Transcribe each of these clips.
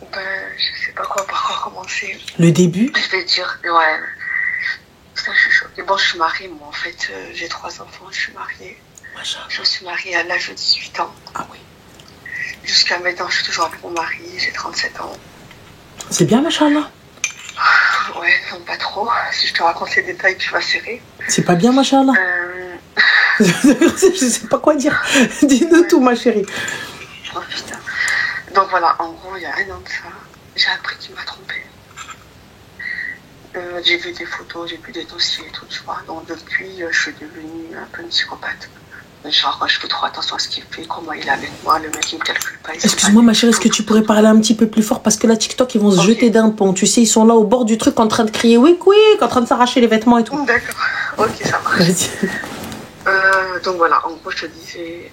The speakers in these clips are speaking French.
Je sais pas par quoi commencer. Le début? Je vais dire, ouais. Ça, je suis choquée. Bon, je suis mariée, moi, en fait. J'ai 3 enfants, je suis mariée. Machallah. Je suis mariée à l'âge de 18 ans. Ah oui. Jusqu'à maintenant, je suis toujours avec mon mari, j'ai 37 ans. C'est bien, machallah. Ouais, non, pas trop. Si je te raconte les détails, tu vas serrer. C'est pas bien, machallah. Je sais pas quoi dire. Dis-nous tout, ma chérie. Oh putain. Donc voilà, en gros, il y a 1 an de ça, j'ai appris qu'il m'a trompée. J'ai vu des photos, j'ai vu des dossiers et tout, tu vois. Donc depuis, je suis devenue un peu une psychopathe. Genre, je fais trop attention à ce qu'il fait, comment il est avec moi, le mec il me calcule pas. Excuse-moi ma chérie, est-ce que tu pourrais parler un petit peu plus fort parce que là TikTok ils vont se jeter d'un pont, tu sais, ils sont là au bord du truc en train de crier oui, en train de s'arracher les vêtements et tout. D'accord, ok ça marche. Donc voilà, en gros je te disais,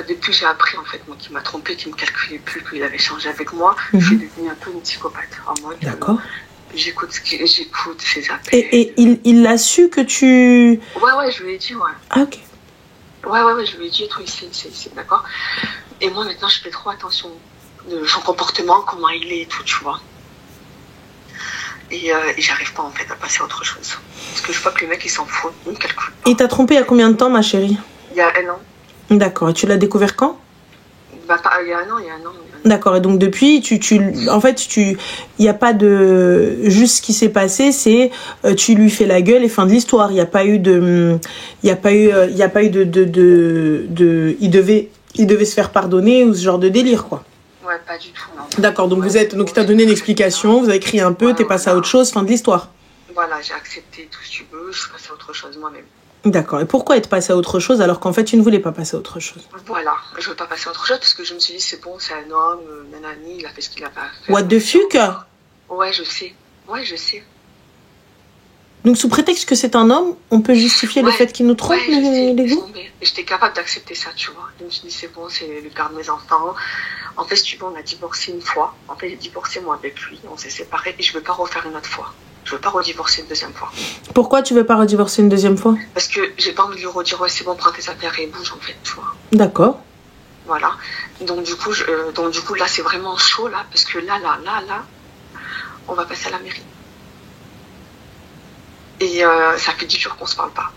depuis j'ai appris en fait moi qu'il m'a trompé, qu'il me calculait plus, qu'il avait changé avec moi, je suis devenue un peu une psychopathe. En mode, d'accord. J'écoute ses appels. Et il l'a su que tu... Ouais, je lui ai dit, ouais. Ah ok. Ouais, je lui ai dit, toi, c'est d'accord. Et moi, maintenant, je fais trop attention de son comportement, comment il est et tout, tu vois. Et j'arrive pas, en fait, à passer à autre chose. Parce que je vois que le mec, il s'en fout, il me calcule pas. Il t'a trompé il y a combien de temps, ma chérie? Il y a 1 an. D'accord, et tu l'as découvert quand? Il y a 1 an. D'accord, et donc depuis, en fait, il n'y a pas de... Juste ce qui s'est passé, c'est tu lui fais la gueule et fin de l'histoire. Il n'y a pas eu de... Il devait se faire pardonner ou ce genre de délire, quoi. Ouais, pas du tout, non. D'accord, donc donc il t'a donné une explication, vous avez crié un peu, t'es passé à autre chose, fin de l'histoire. Voilà, j'ai accepté tout ce que tu veux, je suis passée à autre chose moi-même. D'accord, et pourquoi être passé à autre chose alors qu'en fait tu ne voulais pas passer à autre chose? Voilà, je veux pas passer à autre chose parce que je me suis dit c'est bon, c'est un homme, nanani, il a fait ce qu'il a pas fait. What the fuck? Ouais, je sais. Donc sous prétexte que c'est un homme, on peut justifier le fait qu'il nous trompe, les gars? J'étais capable d'accepter ça, tu vois. Je me suis dit c'est bon, c'est le père de mes enfants. En fait, tu vois, on a divorcé une fois. En fait, j'ai divorcé moi avec lui, on s'est séparés et je veux pas refaire une autre fois. Je veux pas redivorcer une deuxième fois. Pourquoi tu veux pas redivorcer une deuxième fois? Parce que j'ai pas envie de lui redire ouais c'est bon, prends tes affaires et bouge en fait, tu vois. D'accord. Voilà. Donc du coup là c'est vraiment chaud là parce que là on va passer à la mairie. Et ça fait 10 jours qu'on se parle pas.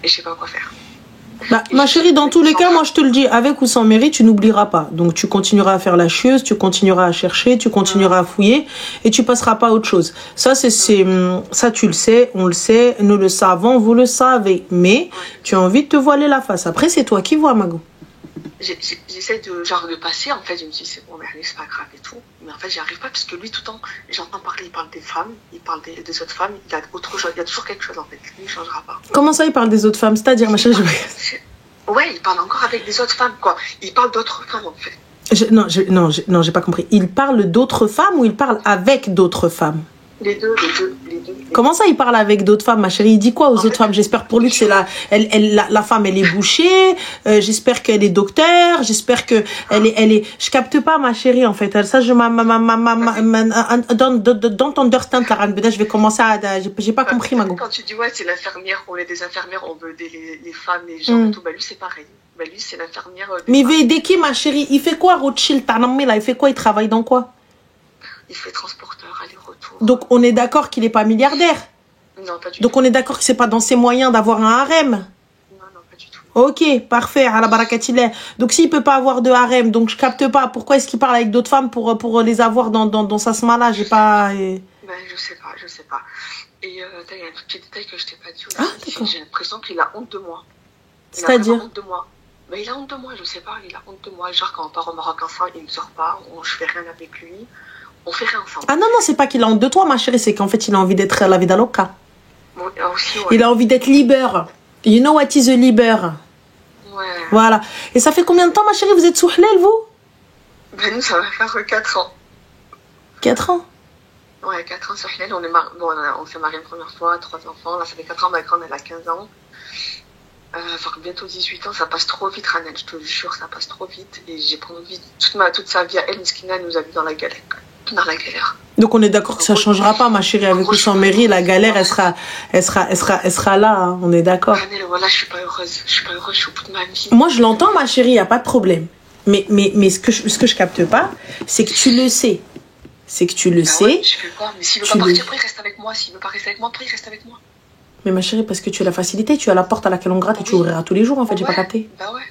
Et je sais pas quoi faire. Bah, ma chérie, dans tous les cas, moi je te le dis, avec ou sans mairie, tu n'oublieras pas. Donc tu continueras à faire la chieuse, tu continueras à chercher, tu continueras à fouiller et tu passeras pas à autre chose. Ça, ça tu le sais, on le sait, nous le savons, vous le savez. Mais tu as envie de te voiler la face. Après, c'est toi qui vois, Mago. J'essaie de passer, en fait, je me dis c'est bon, mais allez, c'est pas grave et tout. Mais en fait, j'y arrive pas parce que lui, tout le temps, j'entends parler, il parle des femmes, il parle des autres femmes, il y a autre chose, il y a toujours quelque chose en fait, lui, il changera pas. Comment ça, il parle des autres femmes? C'est-à-dire, ma chérie, Ouais, il parle encore avec des autres femmes, quoi. Il parle d'autres femmes, en fait. Non, j'ai pas compris. Il parle d'autres femmes ou il parle avec d'autres femmes? Les deux. Comment ça, il parle avec d'autres femmes, ma chérie? Il dit quoi aux autres femmes? J'espère pour lui que c'est la femme, elle est bouchée. J'espère qu'elle est docteur. J'espère que elle est. Je capte pas, ma chérie, en fait. Ça, don't understand, la je vais commencer à. J'ai pas compris, Mago. Quand tu dis ouais, c'est l'infirmière, on est des infirmières, on veut aider les femmes, les gens et tout. Bah lui, c'est pareil. Bah lui, c'est l'infirmière. Mais il veut aider qui, ma chérie? Il fait quoi, Rothschild? T'as nommé là? Il fait quoi? Il travaille dans quoi? Il fait transporteur, aller-retour. Donc on est d'accord qu'il est pas milliardaire? Non, pas du tout. Donc on est d'accord que c'est pas dans ses moyens d'avoir un harem? Non, pas du tout. Ok, parfait, à la barakatillah. Donc s'il peut pas avoir de harem, donc je capte pas, pourquoi est-ce qu'il parle avec d'autres femmes pour les avoir dans sa sma-là? J'ai pas... Ben, je sais pas. Et il y a un petit détail que je t'ai pas dit aussi. J'ai l'impression qu'il a honte de moi. C'est-à-dire? Il a honte de moi. Ben, il a honte de moi, je sais pas, il a honte de moi. Genre quand on part au Maroc ensemble, il ne sort pas, je fais rien avec lui. On fait rien ensemble. Ah non, c'est pas qu'il a honte de toi, ma chérie, c'est qu'en fait, il a envie d'être la vida loca. Bon, aussi, ouais. Il a envie d'être libre. You know what is a libre? Ouais. Voilà. Et ça fait combien de temps, ma chérie, vous êtes sous Hlel, vous? Ben, nous, ça va faire 4 ans. 4 ans? Ouais, 4 ans sur Hlel. On s'est mariés une première fois, 3 enfants. Là, ça fait 4 ans, ma grande, elle a 15 ans. Bientôt 18 ans, ça passe trop vite, Ranel, je te le jure, ça passe trop vite. Et j'ai pas envie, toute sa vie à elle, Miskina, elle nous a vu dans la galère. Donc on est d'accord que ça changera pas, ma chérie, avec ou sans mairie, la galère, elle sera là, hein, on est d'accord. Ranel, voilà, je suis pas heureuse, je suis au bout de ma vie. Moi, je l'entends, ma chérie, y a pas de problème. Mais ce que je capte pas, c'est que tu le sais. C'est que tu le sais. Ouais, je fais pas. Mais s'il veut pas partir, après, il reste avec moi. S'il veut pas rester avec moi, après, il reste avec moi. Mais ma chérie, parce que tu as la facilité, tu as la porte à laquelle on gratte et tu ouvriras tous les jours, en fait, j'ai pas capté. Bah ouais.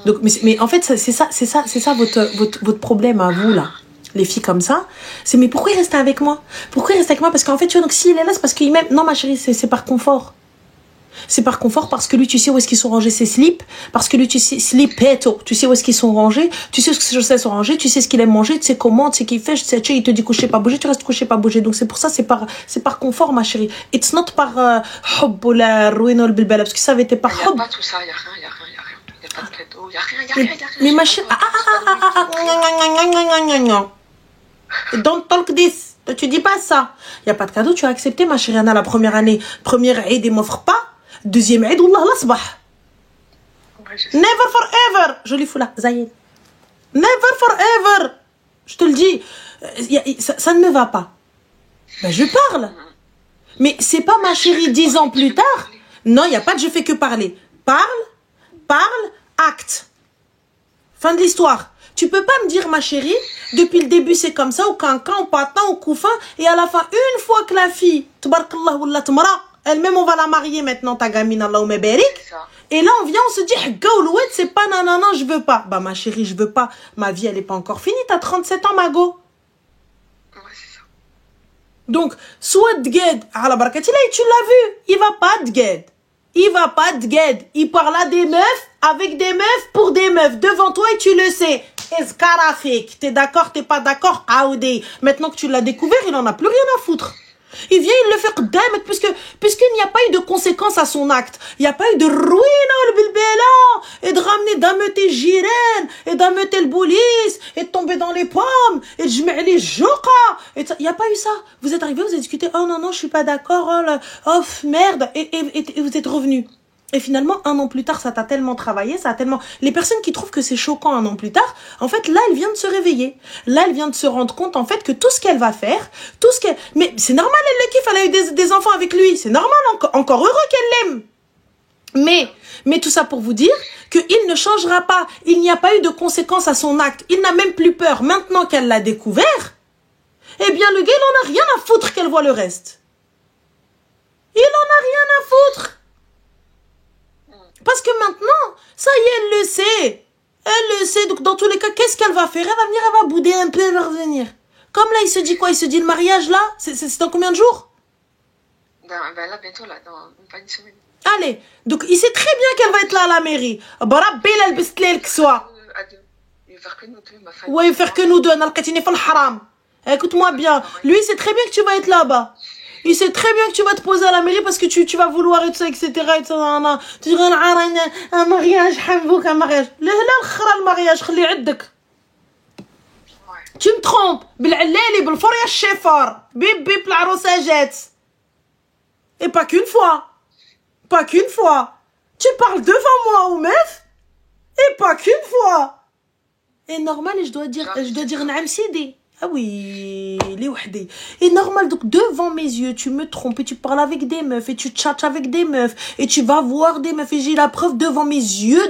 Donc, mais en fait, c'est ça votre problème à vous, là. Les filles comme ça, c'est mais pourquoi il reste avec moi? Pourquoi il reste avec moi? Parce qu'en fait, tu vois, donc s'il est là, c'est parce qu'il m'aime. Non, ma chérie, c'est par confort. C'est par confort parce que lui, tu sais où est-ce qu'ils sont rangés ses slips, parce que lui, tu sais, slipetto, tu sais où est-ce qu'ils sont rangés, tu sais où ses chaussettes sont rangées, tu sais ce qu'il aime manger, tu sais comment, tu sais qu'il fait, tu sais, il te dit coucher pas bouger, tu restes couché pas bouger. Donc c'est pour ça, c'est par confort, ma chérie. It's not par hubb ou la ruine ou le bilbala, parce que ça avait été par hubb. Il n'y a pas tout ça, il n'y a rien. Il n'y a pas de cadeau, il n'y a rien. Mais ma chérie, don't talk this. Tu dis pas ça. Il n'y a pas de cadeau, tu as accepté, ma chérie. Anna, la première année, première Eid, il m'offre pas. Deuxième Eid, Wallah l'asbah. Never forever. Jolie foula, Zayed. Never forever. Je te le dis. Ça ne me va pas. Ben, je parle. Mais c'est pas ma chérie 10 ans plus tard. Non, il n'y a pas de je fais que parler. Parle, acte. Fin de l'histoire. Tu peux pas me dire, ma chérie, depuis le début c'est comme ça, au cancan, au patin, au couffin, et à la fin, une fois que la fille, tabarakallah wallah tamara, elle-même on va la marier maintenant, ta gamine, Allahumma barik. Et là on vient, on se dit, Gaoulouet, c'est pas non, je veux pas. Bah ma chérie, je veux pas. Ma vie, elle est pas encore finie, t'as 37 ans, Mago. Ouais, c'est ça. Donc, soit Dged, à la barakatila, et tu l'as vu, il va pas Dged. Il va pas Dged. Il parle à des meufs, avec des meufs, pour des meufs, devant toi, et tu le sais. Escarafik, t'es d'accord, t'es pas d'accord, Aoudé. Maintenant que tu l'as découvert, il en a plus rien à foutre. Il vient, il le fait qdam, puisqu'il n'y a pas eu de conséquences à son acte. Il n'y a pas eu de ruine le bilbela, et de ramener d'ameuter Jiren, et d'ameuter le police, et de tomber dans les pommes, et de jmer les joka. Il n'y a pas eu ça. Vous êtes arrivé, vous avez discuté, oh non, je suis pas d'accord, oh merde, et vous êtes revenu. Et finalement, 1 an plus tard, ça t'a tellement travaillé, ça a tellement... Les personnes qui trouvent que c'est choquant 1 an plus tard, en fait, là, elle vient de se réveiller. Là, elle vient de se rendre compte, en fait, que tout ce qu'elle va faire, tout ce qu'elle... Mais c'est normal, elle le kiffe, elle a eu des enfants avec lui. C'est normal, encore heureux qu'elle l'aime. Mais tout ça pour vous dire qu'il ne changera pas. Il n'y a pas eu de conséquences à son acte. Il n'a même plus peur. Maintenant qu'elle l'a découvert, eh bien, le gars, il en a rien à foutre qu'elle voit le reste. Il en a rien à foutre. Parce que maintenant, ça y est, elle le sait. Elle le sait. Donc, dans tous les cas, qu'est-ce qu'elle va faire? Elle va venir, elle va bouder un peu, elle va revenir. Comme là, il se dit quoi? Il se dit le mariage, là? C'est dans combien de jours? Ben là, bientôt, là, dans pas une semaine. Allez. Donc, il sait très bien qu'elle va être là à la mairie. Barabbi, elle bistler que soit. Il va faire que nous deux, ma famille. Ouais, il va faire que nous deux. Nalqatini fal haram. Écoute-moi bien. Lui, il sait très bien que tu vas être là-bas. Il sait très bien que tu vas te poser à la mairie parce que tu vas vouloir et tout ça, etc. Et ça, tu dirais un mariage, un mariage. Le mariage, خلي عندك. Tu me trompes. بالعلالي بالفرية الشفر. بيب العروسة جات. Et pas qu'une fois. Pas qu'une fois. Tu parles devant moi aux meufs. Et pas qu'une fois. Et normal, je dois dire نعم سيدي. Ah oui, les wahdi. Et normal, donc devant mes yeux, tu me trompes et tu parles avec des meufs et tu tchatches avec des meufs et tu vas voir des meufs et j'ai la preuve devant mes yeux,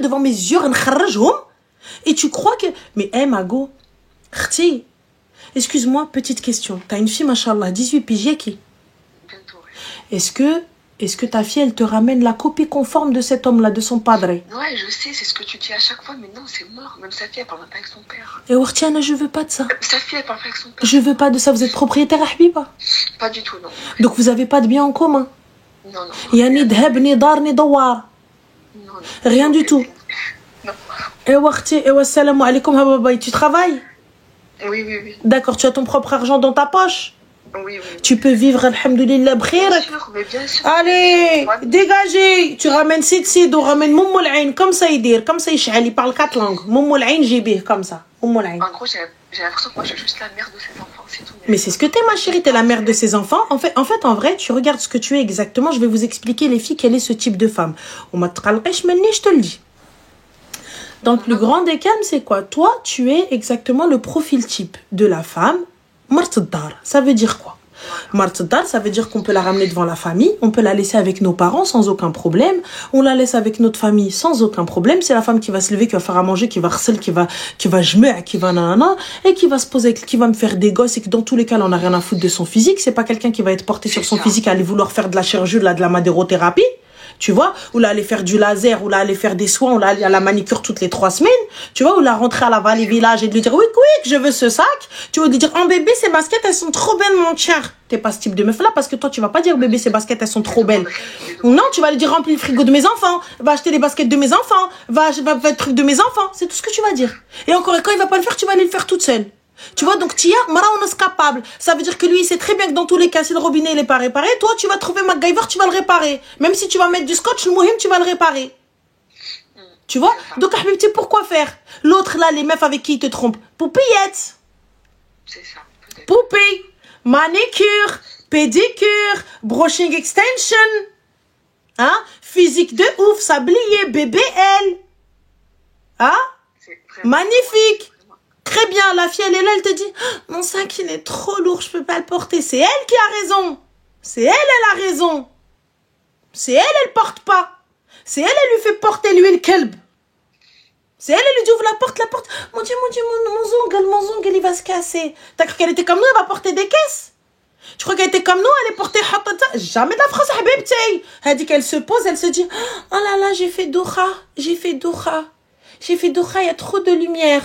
et tu crois que... Mais Mago, khti, excuse-moi, petite question. T'as une fille, machallah, 18 piges, qui? Bientôt, ouais. Est-ce que ta fille, elle te ramène la copie conforme de cet homme-là, de son padre? Ouais, je sais, c'est ce que tu dis à chaque fois, mais non, c'est mort. Même sa fille, elle parle même pas avec son père. Et Wartiana, je veux pas de ça. Sa fille, elle parle pas avec son père. Je veux pas de ça. Vous êtes propriétaire à Habiba? Pas du tout, non. Donc vous avez pas de bien en commun? Non. Il y a ni dhab, ni dar, ni dawar. Non. Rien du tout. Non. Et Warti, et wassalamu alaikum hababaï. Tu travailles? Oui. D'accord, tu as ton propre argent dans ta poche? Oui. Tu peux vivre, alhamdoulilah, bkhir. Bien sûr. Allez, dégagez. Tu ramènes Sid, on ramène Moumoul Ain, comme ça il dit, comme ça il parle 4 langues. Moumoul Ain, JB, comme ça. Moumoul Ain. En gros, j'ai l'impression que moi, je suis juste la mère de ses enfants, c'est tout. Mais c'est ce que t'es, ma chérie, t'es la mère de ses enfants. En fait, en vrai, tu regardes ce que tu es exactement. Je vais vous expliquer, les filles, quel est ce type de femme. On m'a je te le dis. Dans le plus grand des calmes, c'est quoi? Toi, tu es exactement le profil type de la femme. Ça veut dire quoi? Martdar, ça veut dire qu'on peut la ramener devant la famille, on peut la laisser avec nos parents sans aucun problème, on la laisse avec notre famille sans aucun problème. C'est la femme qui va se lever, qui va faire à manger, qui va harceler, qui va jemer, qui va nanana, et qui va se poser, qui va me faire des gosses, et que dans tous les cas, on n'a rien à foutre de son physique. C'est pas quelqu'un qui va être porté sur son physique à aller vouloir faire de la chirurgie, de la madérothérapie. Tu vois, ou là aller faire du laser, ou là aller faire des soins, ou là aller à la manicure toutes les 3 semaines, tu vois, ou là rentrer à la Vallée Village et de lui dire oui, je veux ce sac, tu vas lui dire, oh bébé, ces baskets, elles sont trop belles, mon cher. T'es pas ce type de meuf là, parce que toi, tu vas pas dire, bébé, ces baskets, elles sont trop belles. Ou non, tu vas lui dire, remplis le frigo de mes enfants, va acheter les baskets de mes enfants, va faire le truc de mes enfants, c'est tout ce que tu vas dire. Et encore, quand il va pas le faire, tu vas aller le faire toute seule. Tu vois, donc Tia, Mara, on est capable. Ça veut dire que lui, il sait très bien que dans tous les cas, si le robinet n'est pas réparé, toi, tu vas trouver MacGyver, tu vas le réparer. Même si tu vas mettre du scotch, le mouhim, tu vas le réparer. Tu vois? Donc, Habibti, pourquoi faire? L'autre, là, les meufs avec qui il te trompe. Poupillette. C'est ça. Poupée. Manicure. Pédicure. Brushing extension. Hein? Physique de ouf. Sablier. BBL. Hein? Magnifique. Très bien, la fille, elle est là, elle te dit, oh, mon sac, il est trop lourd, je peux pas le porter. C'est elle qui a raison. C'est elle, elle a raison. C'est elle, elle porte pas. C'est elle, elle lui fait porter lui le kelb. C'est elle, elle lui dit, ouvre la porte. Mon Dieu, mon zongle, il va se casser. T'as cru qu'elle était comme nous, elle va porter des caisses? Tu crois qu'elle était comme nous, elle est portée hatata? Jamais de la France, habibti. Elle dit qu'elle se pose, elle se dit, oh là là, j'ai fait Doha, il y a trop de lumière.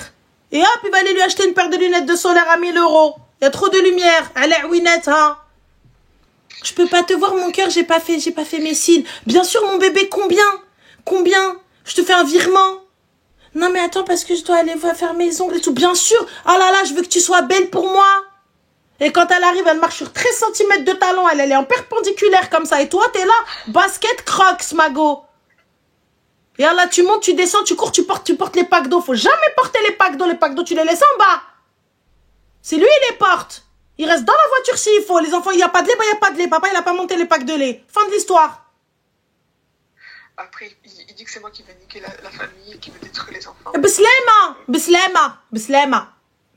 Et hop, il va aller lui acheter une paire de lunettes de solaire à 1000 €. Il y a trop de lumière. Elle est ouinette, hein. Je peux pas te voir, mon cœur, j'ai pas fait mes cils. Bien sûr, mon bébé, combien? Je te fais un virement. Non, mais attends, parce que je dois aller faire mes ongles et tout. Bien sûr. Oh là là, je veux que tu sois belle pour moi. Et quand elle arrive, elle marche sur 13 cm de talon. Elle est en perpendiculaire comme ça. Et toi, t'es là, basket crocs, mago. Et là, tu montes, tu descends, tu cours, tu portes les packs d'eau. Faut jamais porter les packs d'eau. Les packs d'eau, tu les laisses en bas. C'est lui, il les porte. Il reste dans la voiture s'il faut. Les enfants, il n'y a pas de lait, bah, il n'y a pas de lait. Papa, il n'a pas monté les packs de lait. Fin de l'histoire. Après, il dit que c'est moi qui vais niquer la famille, qui veut détruire les enfants.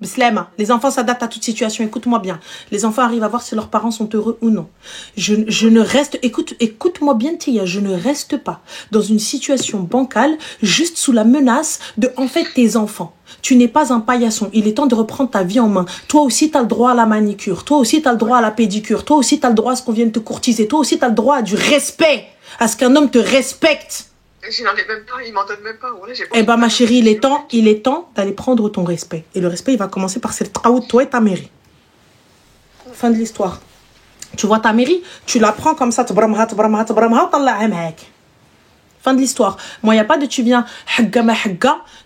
Bislema. Les enfants s'adaptent à toute situation. Écoute-moi bien. Les enfants arrivent à voir si leurs parents sont heureux ou non. Je ne reste... Écoute-moi bien, Tia. Je ne reste pas dans une situation bancale juste sous la menace de, en fait, tes enfants. Tu n'es pas un paillasson. Il est temps de reprendre ta vie en main. Toi aussi, tu as le droit à la manicure. Toi aussi, tu as le droit à la pédicure. Toi aussi, tu as le droit à ce qu'on vienne te courtiser. Toi aussi, tu as le droit à du respect. À ce qu'un homme te respecte. Je n'en ai même pas, il m'en donne même pas. Voilà, eh ben, ma chérie, il est temps d'aller prendre ton respect. Et le respect, il va commencer par cette traou de toi et ta mairie. Fin de l'histoire. Tu vois ta mairie, tu la prends comme ça. Fin de l'histoire. Moi, il n'y a pas de tu viens,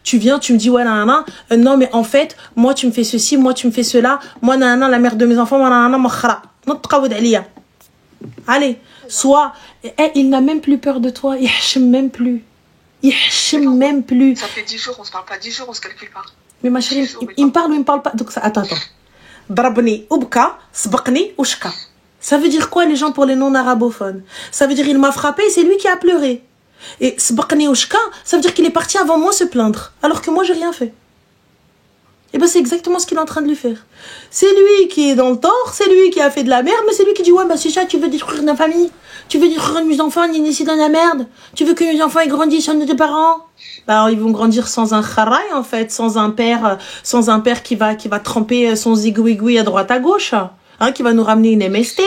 tu viens, tu me dis, ouais, nanana, non, mais en fait, moi, tu me fais ceci, moi, tu me fais cela, moi, nanana, la mère de mes enfants, moi, nanana, moi, khara. Allez, soit, il n'a même plus peur de toi, il n'hachem même plus. Il n'hachem même plus. Ça fait 10 jours, on se parle pas, 10 jours, on se calcule pas. Mais ma chérie, il me parle ou il me parle pas? Donc, attends. Drabni, ubka, sbaqni, ushka. Ça veut dire quoi, les gens, pour les non-arabophones? Ça veut dire, il m'a frappé, c'est lui qui a pleuré. Et sbaqni, ushka, ça veut dire qu'il est parti avant moi se plaindre, alors que moi, j'ai rien fait. Et ben c'est exactement ce qu'il est en train de lui faire. C'est lui qui est dans le tort, c'est lui qui a fait de la merde, mais c'est lui qui dit ouais bah c'est ça, tu veux détruire ma famille, tu veux détruire mes enfants, ni ici dans la merde, tu veux que mes enfants ils grandissent sans tes parents. Bah alors, ils vont grandir sans un kharaï en fait, sans un père qui va tremper son zigouigoui à droite à gauche, hein, qui va nous ramener une MST,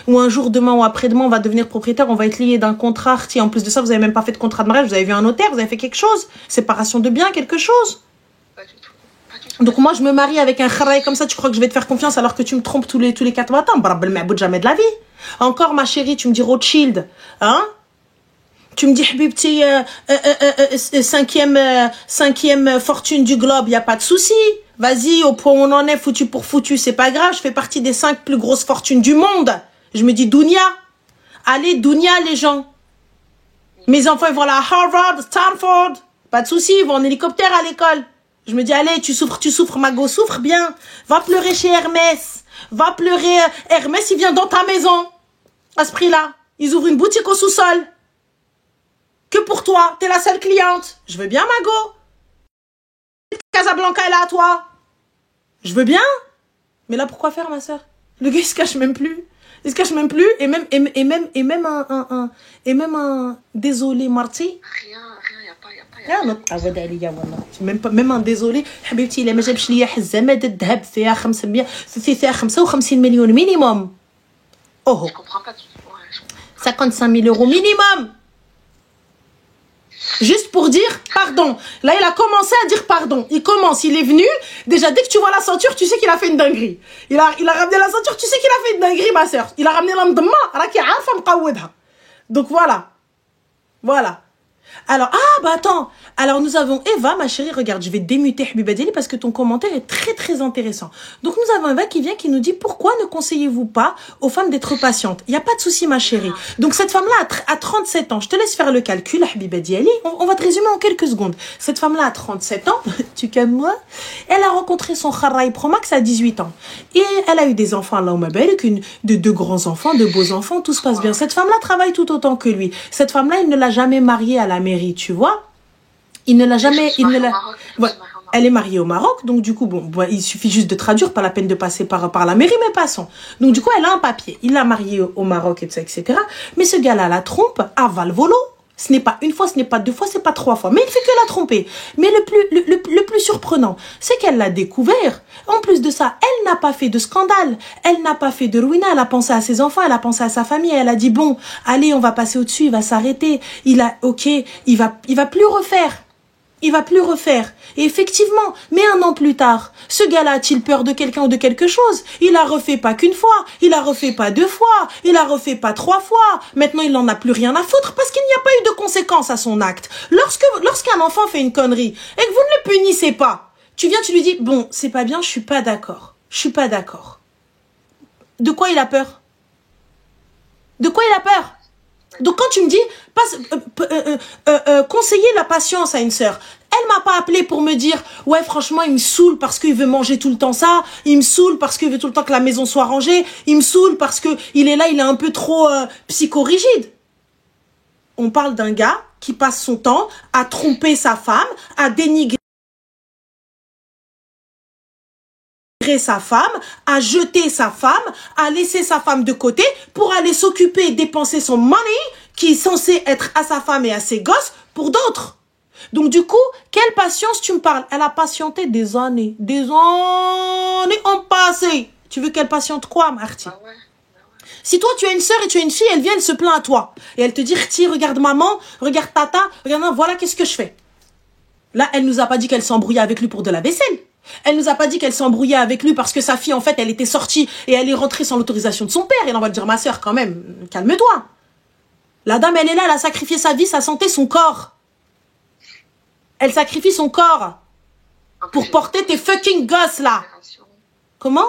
ou un jour demain ou après-demain on va devenir propriétaire, on va être lié d'un contrat, en plus de ça vous avez même pas fait de contrat de mariage, vous avez vu un notaire, vous avez fait quelque chose, séparation de biens, quelque chose. Donc moi je me marie avec un kharaï comme ça, tu crois que je vais te faire confiance alors que tu me trompes tous les 4 matins? Barabel ma'boud jamais de la vie. Encore ma chérie, tu me dis Rothschild, hein? Tu me dis Habibti, cinquième fortune du globe, y a pas de souci. Vas-y, au point où on en est, foutu pour foutu, c'est pas grave, je fais partie des 5 plus grosses fortunes du monde. Je me dis Dounia. Allez, Dounia les gens. Mes enfants ils vont à Harvard, Stanford, pas de souci, ils vont en hélicoptère à l'école. Je me dis, allez, tu souffres, Mago, souffre bien. Va pleurer chez Hermès. Va pleurer, Hermès, il vient dans ta maison. À ce prix-là. Ils ouvrent une boutique au sous-sol. Que pour toi, t'es la seule cliente. Je veux bien, Mago. Casablanca est là à toi. Je veux bien. Mais là, pourquoi faire, ma soeur? Le gars, il se cache même plus. Il se cache même plus. Et même un désolé, Marty. Rien, il n'y a pas. Même un désolé. حبيبتي إلا ما جابش ليا حزامة الذهب فيها 500 فيها 55 مليون minimum. Oh. Je comprends pas. Ouais, 55 000 euros minimum. Juste pour dire pardon. Là, il a commencé à dire pardon. Il est venu. Déjà, dès que tu vois la ceinture, tu sais qu'il a fait une dinguerie. Il a ramené la ceinture, tu sais qu'il a fait une dinguerie, ma soeur. Il a ramené l'amdemma. Donc voilà. Voilà. Alors, attends. Alors, nous avons Eva, ma chérie, regarde, je vais démuter Habiba Diali parce que ton commentaire est très, très intéressant. Donc, nous avons Eva qui vient, qui nous dit, pourquoi ne conseillez-vous pas aux femmes d'être patientes? Il n'y a pas de souci, ma chérie. Donc, cette femme-là a 37 ans. Je te laisse faire le calcul, Habiba Diali. On va te résumer en quelques secondes. Cette femme-là a 37 ans. Tu calmes moi. Elle a rencontré son Kharai Pro Max à 18 ans. Et elle a eu des enfants, Allahumma barik, de deux grands enfants, de beaux enfants. Tout se passe bien. Cette femme-là travaille tout autant que lui. Cette femme-là, il ne l'a jamais mariée à la mairie, tu vois. Il ne l'a jamais, ouais, elle est mariée au Maroc, donc du coup, bon, il suffit juste de traduire, pas la peine de passer par la mairie, mais passons. Donc du coup, elle a un papier. Il l'a mariée au Maroc, etc. Mais ce gars-là la trompe à Valvolo. Ce n'est pas une fois, ce n'est pas deux fois, c'est pas trois fois. Mais il fait que la tromper. Mais le plus surprenant, c'est qu'elle l'a découvert. En plus de ça, elle n'a pas fait de scandale. Elle n'a pas fait de ruina. Elle a pensé à ses enfants, elle a pensé à sa famille. Elle a dit, bon, allez, on va passer au-dessus, il va s'arrêter. Il va plus refaire. Il va plus refaire. Et effectivement, mais un an plus tard, ce gars-là a-t-il peur de quelqu'un ou de quelque chose? Il a refait pas qu'une fois, il a refait pas deux fois, il a refait pas trois fois. Maintenant, il n'en a plus rien à foutre parce qu'il n'y a pas eu de conséquences à son acte. Lorsqu'un enfant fait une connerie et que vous ne le punissez pas, tu viens, tu lui dis, bon, c'est pas bien, je suis pas d'accord. Je suis pas d'accord. De quoi il a peur? De quoi il a peur? Donc quand tu me dis, conseiller la patience à une sœur, elle m'a pas appelé pour me dire, ouais franchement il me saoule parce qu'il veut manger tout le temps ça, il me saoule parce qu'il veut tout le temps que la maison soit rangée, il me saoule parce que il est là, il est un peu trop psychorigide. On parle d'un gars qui passe son temps à tromper sa femme, à dénigrer sa femme, à jeter sa femme, à laisser sa femme de côté pour aller s'occuper et dépenser son money qui est censé être à sa femme et à ses gosses pour d'autres. Donc du coup, quelle patience tu me parles? Elle a patienté des années ont passé. Tu veux qu'elle patiente quoi, Marty? Si toi tu as une sœur et tu as une fille, elle vient, elle se plaint à toi et elle te dit, tiens, regarde maman, regarde tata, regarde maman, voilà qu'est-ce que je fais. Là, elle nous a pas dit qu'elle s'embrouillait avec lui pour de la vaisselle. Elle nous a pas dit qu'elle s'embrouillait avec lui parce que sa fille, en fait, elle était sortie et elle est rentrée sans l'autorisation de son père. Et on va te dire, ma sœur, quand même, calme-toi. La dame, elle est là, elle a sacrifié sa vie, sa santé, son corps. Elle sacrifie son corps pour porter tes fucking gosses, là. Comment?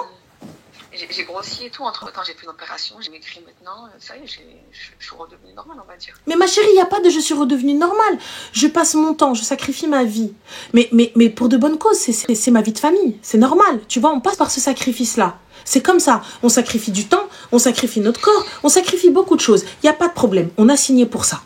J'ai grossi et tout, entre-temps j'ai fait une opération, j'ai maigri maintenant, ça y est, je suis redevenue normale, on va dire. Mais ma chérie, il n'y a pas de je suis redevenue normale. Je passe mon temps, je sacrifie ma vie. Mais pour de bonnes causes, c'est ma vie de famille, c'est normal. Tu vois, on passe par ce sacrifice-là. C'est comme ça, on sacrifie du temps, on sacrifie notre corps, on sacrifie beaucoup de choses. Il n'y a pas de problème, on a signé pour ça.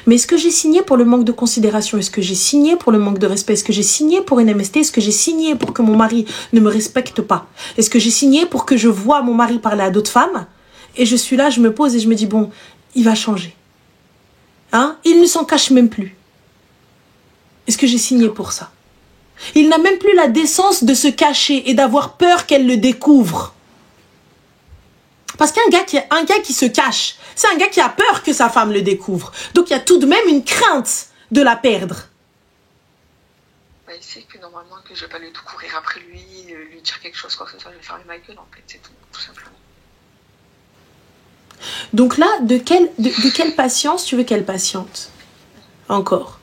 Mais est-ce que j'ai signé pour le manque de considération? Est-ce que j'ai signé pour le manque de respect? Est-ce que j'ai signé pour une MST? Est-ce que j'ai signé pour que mon mari ne me respecte pas? Est-ce que j'ai signé pour que je vois mon mari parler à d'autres femmes? Et je suis là, je me pose et je me dis, bon, il va changer. Hein? Il ne s'en cache même plus. Est-ce que j'ai signé pour ça? Il n'a même plus la décence de se cacher et d'avoir peur qu'elle le découvre. Parce qu'un gars qui se cache, c'est un gars qui a peur que sa femme le découvre. Donc il y a tout de même une crainte de la perdre. Bah, il sait que normalement que je vais pas lui tout courir après lui dire quelque chose, quoi que ce soit, je vais fermer ma gueule en fait, c'est tout simplement. Donc là, de quelle patience tu veux qu'elle patiente? Encore.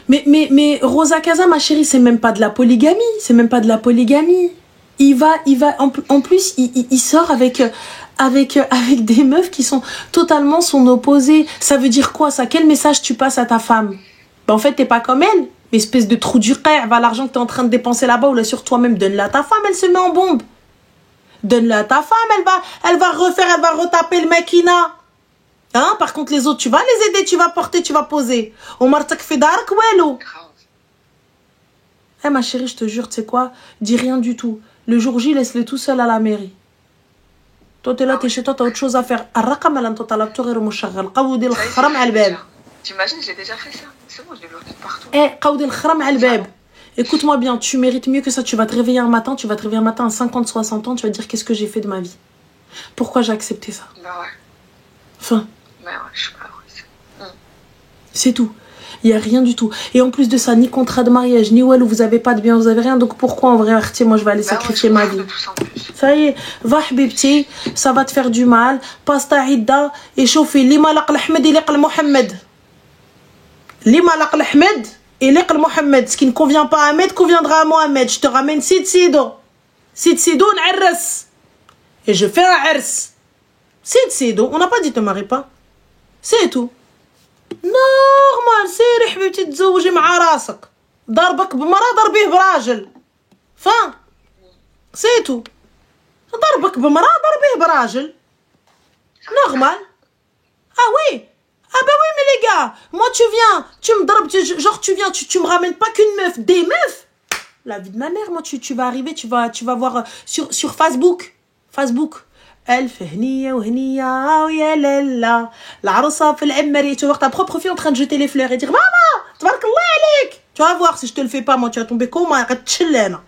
Mais Rosa Casa, ma chérie, c'est même pas de la polygamie, c'est même pas de la polygamie. Il va, en plus, il sort avec des meufs qui sont totalement son opposé. Ça veut dire quoi, ça? Quel message tu passes à ta femme? Ben, en fait, t'es pas comme elle. Espèce de trou du rêve, va l'argent que t'es en train de dépenser là-bas ou là sur toi-même, donne-le à ta femme, elle se met en bombe. Donne-le à ta femme, elle va retaper le maquina. Hein? Par contre, les autres, tu vas les aider, tu vas porter, tu vas poser. Omartak fedark, wello. Eh ma chérie, je te jure, tu sais quoi? Dis rien du tout. Le jour J, laisse-le tout seul à la mairie. Toi, t'es là, t'es chez toi, t'as autre chose à faire. الرقم اللي انت طلبته غير مشغل. قودي الخرم على الباب. T'imagines, j'ai déjà fait ça. C'est bon, je l'ai bloqué partout. قودي الخرم على الباب. Écoute-moi bien, tu mérites mieux que ça. Tu vas te réveiller un matin, à 50, 60 ans, tu vas te dire qu'est-ce que j'ai fait de ma vie. Pourquoi j'ai accepté ça? Bah ouais. Enfin. Bah ouais, je suis pas heureuse. C'est tout. Il n'y a rien du tout. Et en plus de ça, ni contrat de mariage, ni well, vous avez pas de bien, vous avez rien. Donc pourquoi en vrai, moi je vais aller sacrifier ma vie? Ça y est, va habibti, ça va te faire du mal. Passe ta idda et chauffe. Lima laq l'Ahmed et liq l'Mohammed. Lima laq l'Ahmed et liq l'Mohammed. Ce qui ne convient pas à Ahmed conviendra à Mohamed. Je te ramène Sid Sido. Sid Sido, n'arras. Et je fais un ars. Sid Sido, on n'a pas dit te marie pas. C'est tout. نورمال سيري حبيبتي تزوجي مع راسك ضربك بمرأة ضربيه براجل فان سيتو ضربك بمرأة ضربيه براجل نورمال ah oui ah bah oui mais les gars moi tu viens tu me ضرب genre tu viens tu me ramènes pas qu'une meuf des meufs la vie de ma mère moi tu vas arriver tu vas voir sur Facebook ألف هنية وهنية ويا لالا العروسة في العمرية. Tu vas voir ta propre fille en train de jeter les fleurs et dire maman تبارك الله عليك. Tu vas voir si je te le fais pas moi tu vas tomber comme غتشل انا.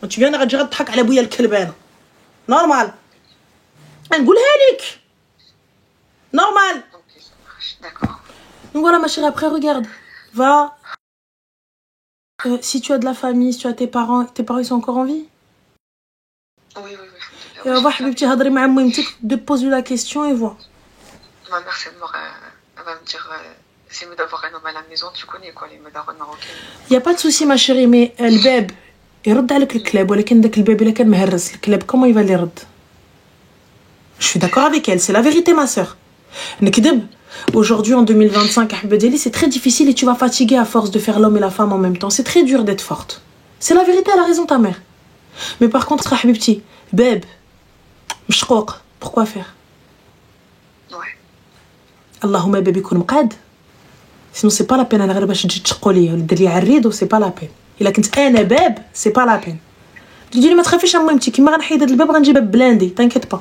Tu viens غتجي تضحك على بويا الكلبانة. نورمال. نقولها لك. نورمال. Donc voilà ma chérie, après regarde. Va. Si tu as de la famille, si tu as tes parents ils sont encore en vie? Oui. Va حبيبتي هضري مع مامتك de poser la question et vois. Ma mère c'est mort, elle va me dire c'est mieux d'avoir un homme à la maison, tu connais quoi les médaronnes marocaines. Y a pas de souci ma chérie mais الباب يرد عليك الكلاب ولكن داك الباب الا كان مهرس الكلاب comment il va les يرد. Je suis d'accord avec elle, c'est la vérité ma sœur. نكذب. Aujourd'hui en 2025 حبيبه ديالي c'est très difficile et tu vas fatiguer à force de faire l'homme et la femme en même temps. C'est très dur d'être forte. C'est la vérité, elle a raison ta mère. Mais par contre حبيبتي باب مشقوق pourquoi faire. Ouais. اللهم باب يكون مقاد. sinon c'est pas la peine انا غير باش تجي تشقوا ليا ولا دير لي عريض c'est pas la peine. الا كنت انا باب c'est pas la peine. تجي لي ما تخافيش مامتي كيما غنحيد هذا الباب غنجيب باب بلاندي t'inquiète pas.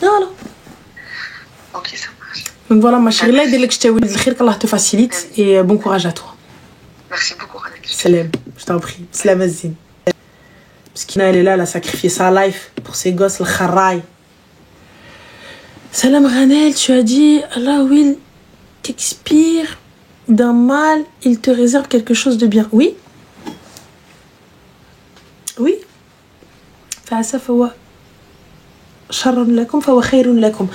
Voilà. Ok, ça marche. Donc voilà ma chérie, الله يدير لك الشتاوي الخير الله te facilite et bon courage à toi. Merci beaucoup Ranel. Salam, je t'en prie. Salam Azine. Parce qu'Ina elle est là, elle a sacrifié sa life pour ses gosses, le kharaï. Salam Ranel, tu as dit Allah will t'expire d'un mal, il te réserve quelque chose de bien. Oui. Oui. فعسى فهو شر لكم فهو خير لكم.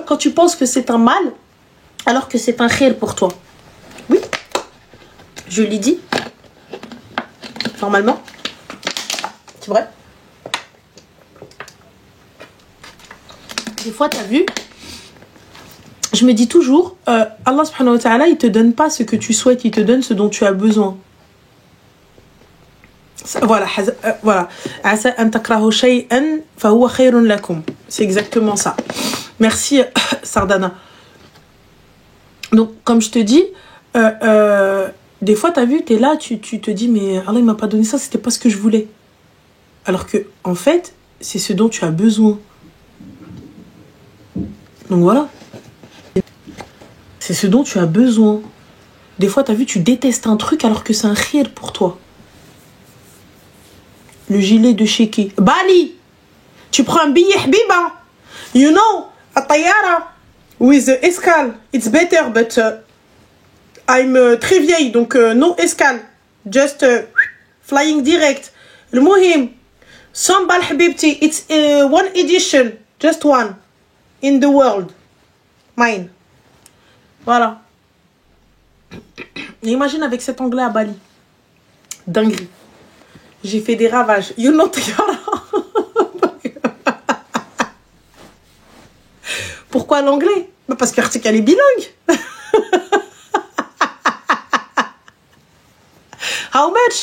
Quand tu penses que c'est un mal, alors que c'est un khair pour toi. Oui. Je l'ai dit. Normalement. C'est vrai. Des fois, t'as vu, je me dis toujours, Allah subhanahu wa ta'ala, il te donne pas ce que tu souhaites, il te donne ce dont tu as besoin. Voilà, voilà. C'est exactement ça. Merci Sardana. Donc comme je te dis, des fois t'as vu, t'es là, tu te dis mais Allah il m'a pas donné ça, c'était pas ce que je voulais. Alors que en fait, c'est ce dont tu as besoin. Donc voilà. C'est ce dont tu as besoin. Des fois t'as vu, tu détestes un truc alors que c'est un khir pour toi. Le gilet de Sheki. Bali, tu prends un billet Habiba. You know, a Tayara with escale. It's better, but I'm très vieille, donc no escale. Just flying direct. Le Mohim. Sambal Habibti, it's one edition. Just one. In the world. Mine. Voilà. Et imagine avec cet anglais à Bali. Dinguerie. J'ai fait des ravages. You know Tayara. Pourquoi l'anglais? Parce qu'elle est bilingue. How much?